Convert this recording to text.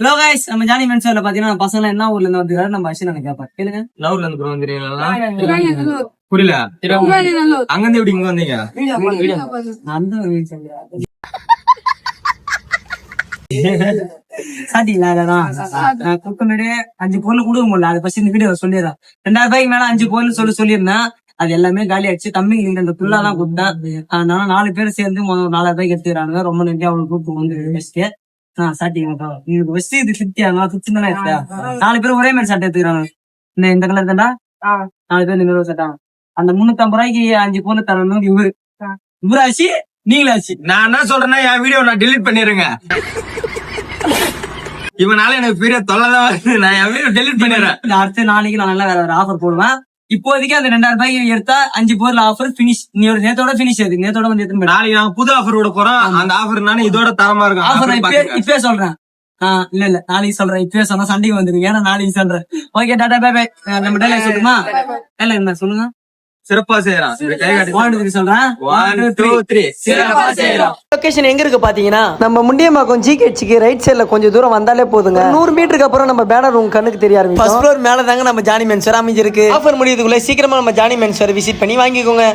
Hello guys, நம்ம Johnny மென்ஷன்ல பாத்தீங்கன்னா பசங்க என்ன ஊர்ல இருந்து வந்துருக்காரு நம்ம அஷின் கேட்பாரு. கேளுங்க. லவ்ல இருந்து ப்ரோ வந்துறீங்களா? புரியல. அங்க இருந்து எப்படி இங்க வந்தீங்க? முன்னாடியே 5 பொருள் கொடுக்க முடியல. அது ஃபர்ஸ்ட் இந்த வீடியோ சொல்லிடுறேன். 2000 ரூபாய்க்கு மேல 5 பொருள் சொல்லியிருந்தேன். அது எல்லாமே காலி ஆயிடுச்சு. தம்பி இந்த புல்லா தான் கொடுத்தேன். அதனால 4 பேர் சேர்ந்து 4000 ரூபாய்க்கு எடுத்துக்கிறாங்க. ரொம்ப நன்றி அவங்களுக்கு கூப்பிட்டு வந்து இது திருப்தியா 4 பேர் ஒரே மாதிரி சட்டை எடுத்துக்கிறாங்க. இந்த கலர் தாண்டா 4 பேர் இந்த சட்டை. அந்த 350 ரூபாய்க்கு 5 பொருள் தரணும். இவராச்சு நீங்களாச்சு. நான் என்ன சொல்றேன்னா என் வீடியோ நான் டெலீட் பண்ணிடுங்க. இவனால எனக்கு பெரிய தொல்லைதான் வருது. நான் என் வீடியோ டெலீட் பண்ணிடுறேன். அடுத்த நாளைக்கு நான் நல்லா வேற ஆஃபர் போடுவேன். இப்போதைக்கு அந்த 2000 ரூபாய்க்கு எடுத்தா 5 பொருள் ஆஃபர் பினிஷ். நீ ஒரு நேத்தோட பினிஷ் ஆகுது. நேத்தோட வந்து எடுத்து நாளைக்கு நாங்க புது ஆஃபர் விட போறோம். அந்த ஆஃபர் நானே இதோட தரமா இருக்கும். ஆஃபர் இப்பவே சொல்றேன். இல்ல நாளைக்கு சொல்றேன். இப்பவே சொன்னா சண்டைக்கு வந்துருக்கு. ஏன்னா நாளைக்கு சொல்றேன். ஓகே, டாடா பை பை. நம்ம டேல சொல்லுமா? என்ன சொல்லுங்க. சிறப்பா செய்யறான். சொல்றேன். 1 2 3 சிறப்பா செய்யறான். லொகேஷன் எங்க இருக்கு பாத்தீங்கன்னா நம்ம முண்டியம்பாக்கம் ஜிஹெச்சுக்கு ரைட் சைடுல கொஞ்சம் தூரம் வந்தாலே போதுங்க. 100 மீட்டருக்கு அப்புறம் நம்ம பேனர் உங்க கண்ணுக்கு தெரிய ஆரம்பிக்கும். ஃபர்ஸ்ட் ஃப்ளோர் மேல தாங்க நம்ம ஜானி மென்ஸ் வேர் அமைஞ்சிருக்கு. ஆஃபர் முடியதுக்குள்ள சீக்கிரமா நம்ம ஜானி மென்ஸ் வேர் விசிட் பண்ணி வாங்கிக்கோங்க.